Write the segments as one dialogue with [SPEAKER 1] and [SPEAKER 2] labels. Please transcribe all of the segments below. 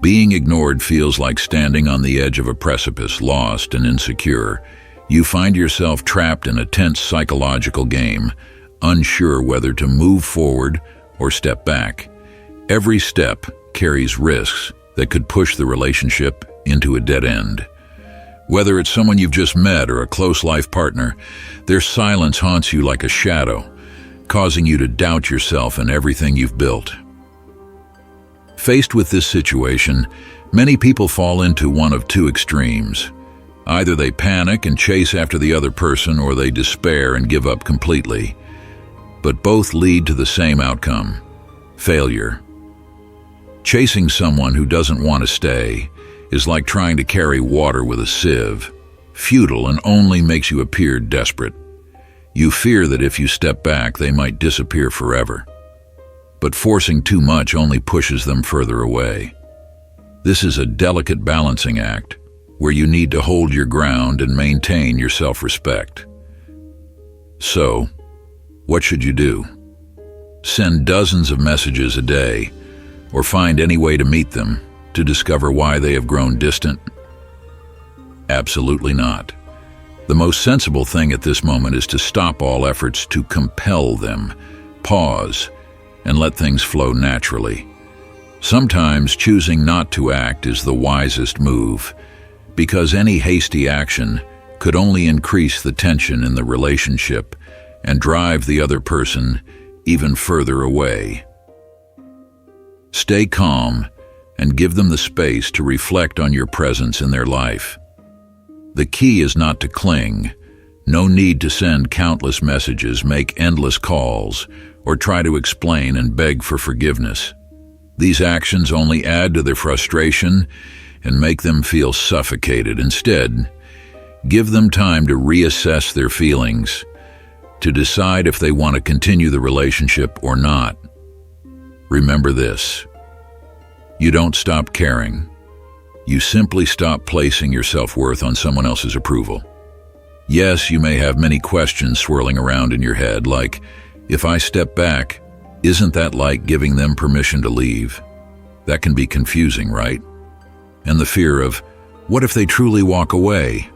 [SPEAKER 1] Being ignored feels like standing on the edge of a precipice, lost and insecure. You find yourself trapped in a tense psychological game, unsure whether to move forward or step back. Every step carries risks that could push the relationship into a dead end. Whether it's someone you've just met or a close life partner, their silence haunts you like a shadow, causing you to doubt yourself and everything you've built. Faced with this situation, many people fall into one of two extremes. Either they panic and chase after the other person, or they despair and give up completely. But both lead to the same outcome: failure. Chasing someone who doesn't want to stay is like trying to carry water with a sieve, futile and only makes you appear desperate. You fear that if you step back, they might disappear forever. But forcing too much only pushes them further away. This is a delicate balancing act, where you need to hold your ground and maintain your self-respect. So, what should you do? Send dozens of messages a day, or find any way to meet them to discover why they have grown distant? Absolutely not. The most sensible thing at this moment is to stop all efforts to compel them, pause, and let things flow naturally. Sometimes choosing not to act is the wisest move, because any hasty action could only increase the tension in the relationship and drive the other person even further away. Stay calm and give them the space to reflect on your presence in their life. The key is not to cling. No need to send countless messages, make endless calls, or try to explain and beg for forgiveness. These actions only add to their frustration and make them feel suffocated. Instead, give them time to reassess their feelings, to decide if they want to continue the relationship or not. Remember this: you don't stop caring. You simply stop placing your self-worth on someone else's approval. Yes, you may have many questions swirling around in your head, like, if I step back, isn't that like giving them permission to leave? That can be confusing, right? And the fear of, what if they truly walk away,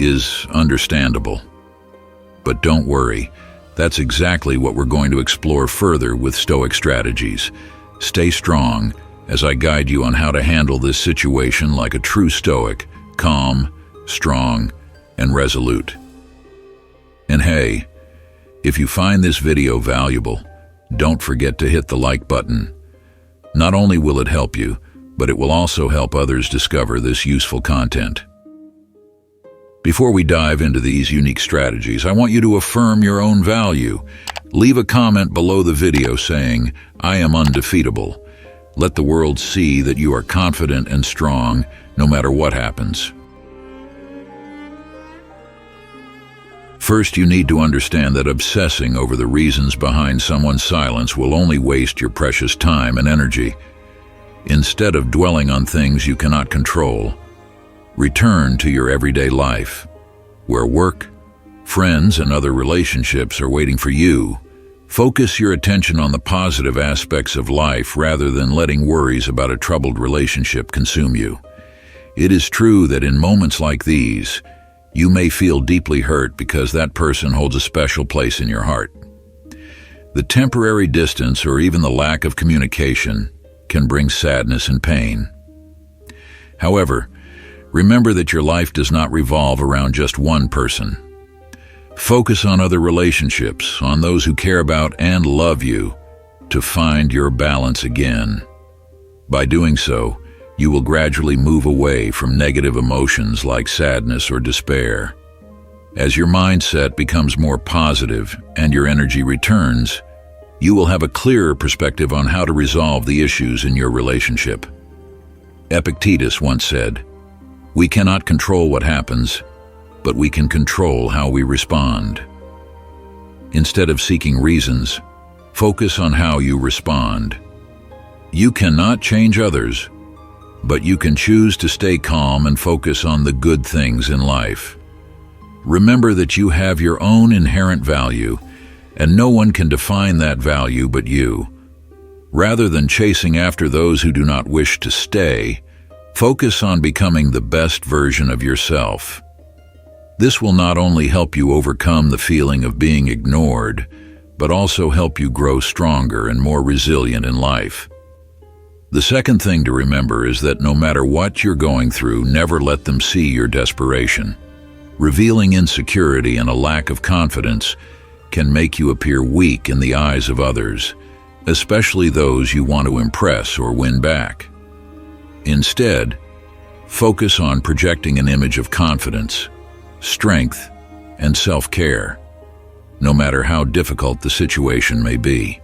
[SPEAKER 1] is understandable. But don't worry, that's exactly what we're going to explore further with Stoic strategies. Stay strong as I guide you on how to handle this situation like a true Stoic, calm, strong, and resolute. And hey, if you find this video valuable, don't forget to hit the like button. Not only will it help you, but it will also help others discover this useful content. Before we dive into these unique strategies, I want you to affirm your own value. Leave a comment below the video saying, "I am undefeatable." Let the world see that you are confident and strong, no matter what happens. First, you need to understand that obsessing over the reasons behind someone's silence will only waste your precious time and energy. Instead of dwelling on things you cannot control, return to your everyday life, where work, friends, and other relationships are waiting for you. Focus your attention on the positive aspects of life rather than letting worries about a troubled relationship consume you. It is true that in moments like these, you may feel deeply hurt because that person holds a special place in your heart. The temporary distance or even the lack of communication can bring sadness and pain. However, remember that your life does not revolve around just one person. Focus on other relationships, on those who care about and love you, to find your balance again. By doing so, you will gradually move away from negative emotions like sadness or despair. As your mindset becomes more positive and your energy returns, you will have a clearer perspective on how to resolve the issues in your relationship. Epictetus once said, "We cannot control what happens, but we can control how we respond." Instead of seeking reasons, focus on how you respond. You cannot change others, but you can choose to stay calm and focus on the good things in life. Remember that you have your own inherent value, and no one can define that value but you. Rather than chasing after those who do not wish to stay, focus on becoming the best version of yourself. This will not only help you overcome the feeling of being ignored, but also help you grow stronger and more resilient in life. The second thing to remember is that no matter what you're going through, never let them see your desperation. Revealing insecurity and a lack of confidence can make you appear weak in the eyes of others, especially those you want to impress or win back. Instead, focus on projecting an image of confidence, strength, and self-care, no matter how difficult the situation may be.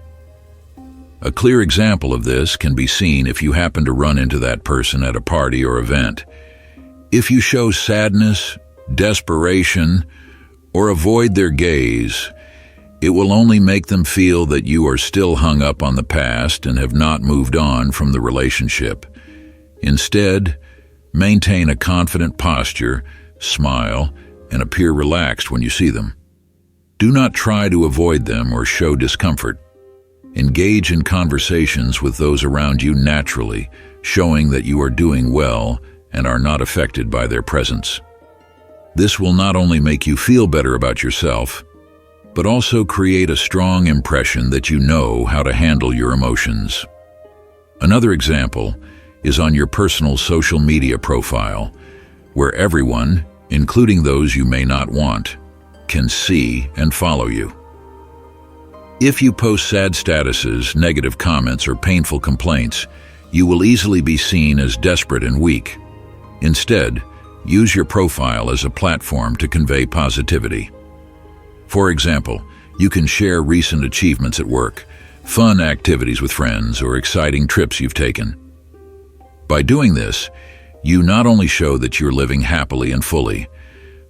[SPEAKER 1] A clear example of this can be seen if you happen to run into that person at a party or event. If you show sadness, desperation, or avoid their gaze, it will only make them feel that you are still hung up on the past and have not moved on from the relationship. Instead, maintain a confident posture, smile, and appear relaxed when you see them. Do not try to avoid them or show discomfort. Engage in conversations with those around you naturally, showing that you are doing well and are not affected by their presence. This will not only make you feel better about yourself, but also create a strong impression that you know how to handle your emotions. Another example is on your personal social media profile, where everyone, including those you may not want, can see and follow you. If you post sad statuses, negative comments, or painful complaints, you will easily be seen as desperate and weak. Instead, use your profile as a platform to convey positivity. For example, you can share recent achievements at work, fun activities with friends, or exciting trips you've taken. By doing this, you not only show that you're living happily and fully,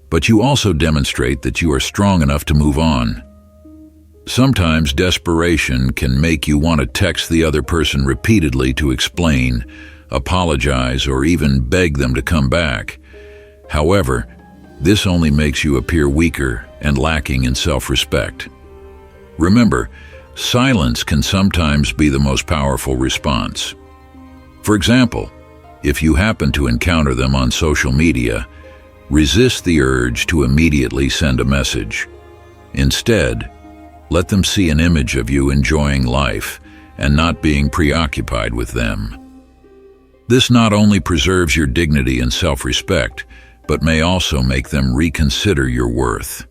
[SPEAKER 1] but you also demonstrate that you are strong enough to move on. Sometimes desperation can make you want to text the other person repeatedly to explain, apologize, or even beg them to come back. However, this only makes you appear weaker and lacking in self-respect. Remember, silence can sometimes be the most powerful response. For example, if you happen to encounter them on social media, resist the urge to immediately send a message. Instead, let them see an image of you enjoying life and not being preoccupied with them. This not only preserves your dignity and self-respect, but may also make them reconsider your worth.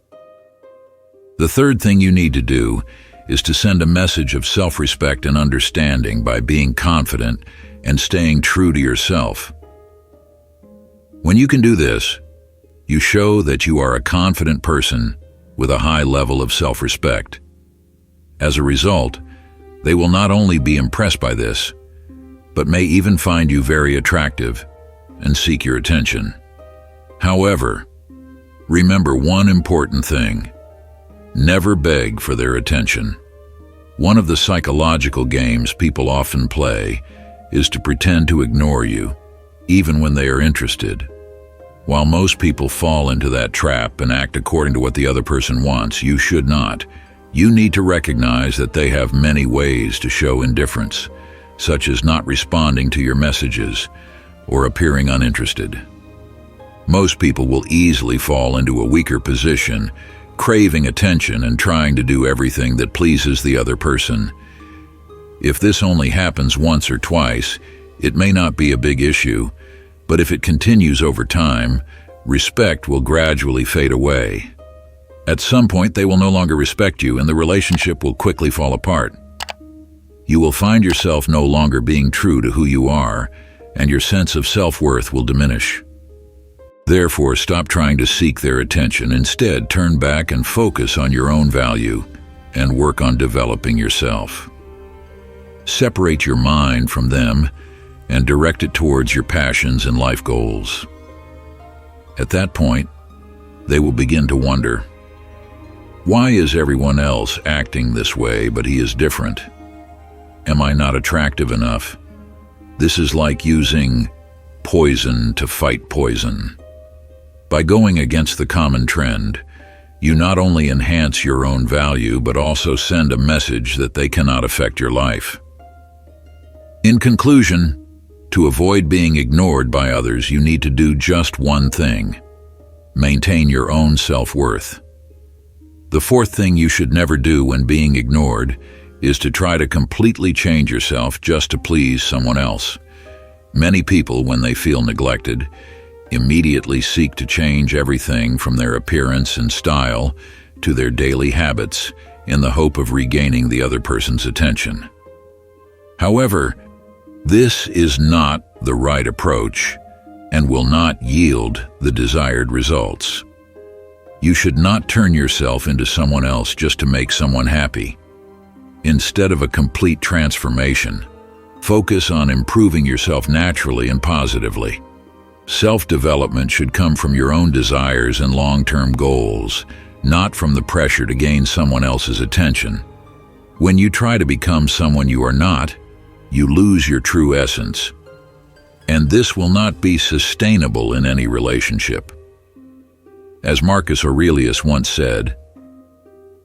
[SPEAKER 1] The third thing you need to do is to send a message of self-respect and understanding by being confident and staying true to yourself. When you can do this, you show that you are a confident person with a high level of self-respect. As a result, they will not only be impressed by this, but may even find you very attractive and seek your attention. However, remember one important thing: never beg for their attention. One of the psychological games people often play is to pretend to ignore you, even when they are interested. While most people fall into that trap and act according to what the other person wants, you should not. You need to recognize that they have many ways to show indifference, such as not responding to your messages or appearing uninterested. Most people will easily fall into a weaker position, craving attention and trying to do everything that pleases the other person. If this only happens once or twice, it may not be a big issue, but if it continues over time, respect will gradually fade away. At some point, they will no longer respect you, and the relationship will quickly fall apart. You will find yourself no longer being true to who you are, and your sense of self-worth will diminish. Therefore, stop trying to seek their attention. Instead, turn back and focus on your own value and work on developing yourself. Separate your mind from them and direct it towards your passions and life goals. At that point, they will begin to wonder, why is everyone else acting this way, but he is different? Am I not attractive enough? This is like using poison to fight poison. By going against the common trend, you not only enhance your own value, but also send a message that they cannot affect your life. In conclusion, to avoid being ignored by others, you need to do just one thing: maintain your own self-worth. The fourth thing you should never do when being ignored is to try to completely change yourself just to please someone else. Many people, when they feel neglected, immediately seek to change everything from their appearance and style to their daily habits in the hope of regaining the other person's attention. However, this is not the right approach and will not yield the desired results. You should not turn yourself into someone else just to make someone happy. Instead of a complete transformation, focus on improving yourself naturally and positively. Self-development should come from your own desires and long-term goals, not from the pressure to gain someone else's attention. When you try to become someone you are not, you lose your true essence. And this will not be sustainable in any relationship. As Marcus Aurelius once said,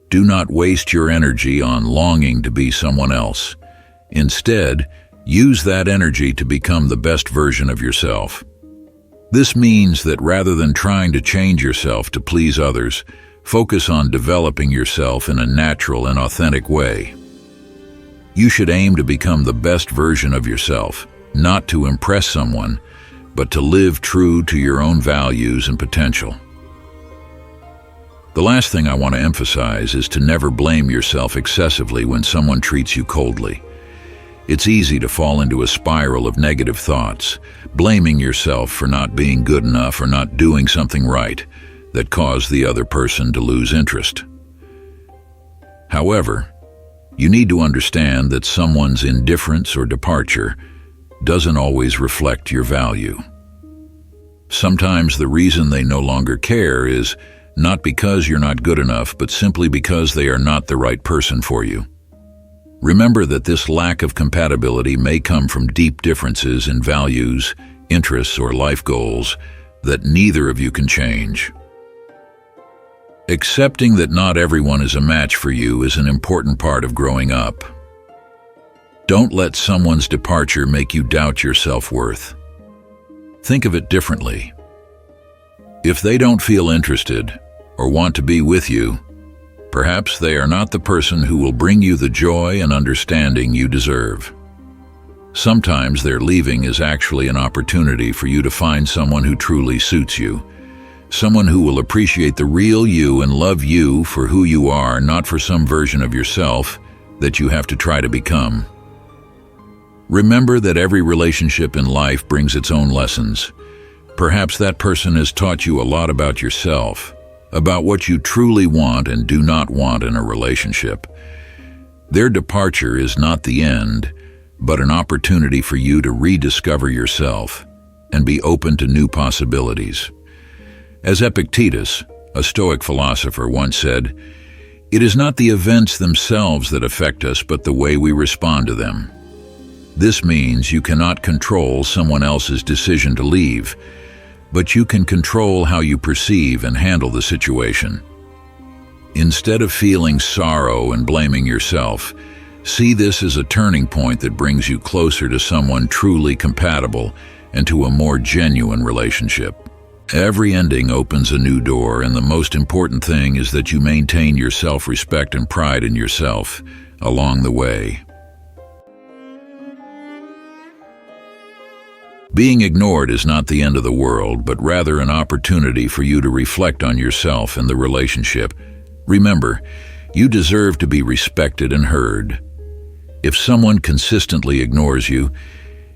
[SPEAKER 1] "Do not waste your energy on longing to be someone else. Instead, use that energy to become the best version of yourself." This means that rather than trying to change yourself to please others, focus on developing yourself in a natural and authentic way. You should aim to become the best version of yourself, not to impress someone, but to live true to your own values and potential. The last thing I want to emphasize is to never blame yourself excessively when someone treats you coldly. It's easy to fall into a spiral of negative thoughts, blaming yourself for not being good enough or not doing something right that cause the other person to lose interest. However, you need to understand that someone's indifference or departure doesn't always reflect your value. Sometimes the reason they no longer care is not because you're not good enough, but simply because they are not the right person for you. Remember that this lack of compatibility may come from deep differences in values, interests, or life goals that neither of you can change. Accepting that not everyone is a match for you is an important part of growing up. Don't let someone's departure make you doubt your self-worth. Think of it differently. If they don't feel interested or want to be with you, perhaps they are not the person who will bring you the joy and understanding you deserve. Sometimes their leaving is actually an opportunity for you to find someone who truly suits you, someone who will appreciate the real you and love you for who you are, not for some version of yourself that you have to try to become. Remember that every relationship in life brings its own lessons. Perhaps that person has taught you a lot about yourself, about what you truly want and do not want in a relationship. Their departure is not the end, but an opportunity for you to rediscover yourself and be open to new possibilities. As Epictetus, a Stoic philosopher, once said, "It is not the events themselves that affect us, but the way we respond to them." This means you cannot control someone else's decision to leave, but you can control how you perceive and handle the situation. Instead of feeling sorrow and blaming yourself, see this as a turning point that brings you closer to someone truly compatible and to a more genuine relationship. Every ending opens a new door, and the most important thing is that you maintain your self-respect and pride in yourself along the way. Being ignored is not the end of the world, but rather an opportunity for you to reflect on yourself and the relationship. Remember, you deserve to be respected and heard. If someone consistently ignores you,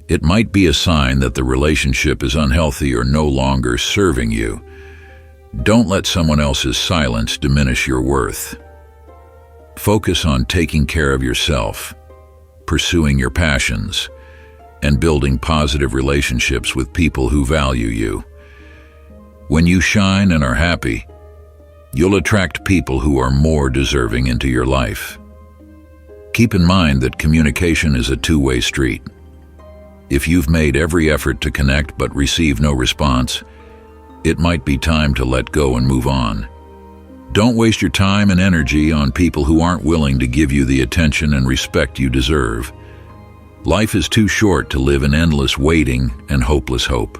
[SPEAKER 1] it might be a sign that the relationship is unhealthy or no longer serving you. Don't let someone else's silence diminish your worth. Focus on taking care of yourself, pursuing your passions, and building positive relationships with people who value you. When you shine and are happy, you'll attract people who are more deserving into your life. Keep in mind that communication is a two-way street. If you've made every effort to connect but receive no response, it might be time to let go and move on. Don't waste your time and energy on people who aren't willing to give you the attention and respect you deserve. Life is too short to live in endless waiting and hopeless hope.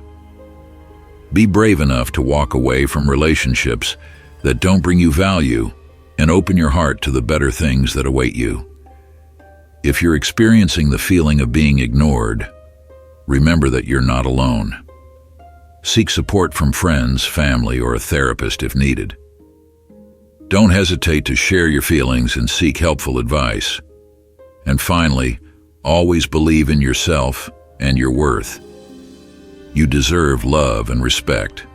[SPEAKER 1] Be brave enough to walk away from relationships that don't bring you value and open your heart to the better things that await you. If you're experiencing the feeling of being ignored, remember that you're not alone. Seek support from friends, family, or a therapist if needed. Don't hesitate to share your feelings and seek helpful advice. And finally, always believe in yourself and your worth. You deserve love and respect.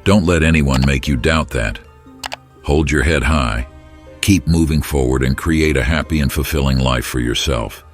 [SPEAKER 1] Don't let anyone make you doubt that. Hold your head high, keep moving forward, and create a happy and fulfilling life for yourself.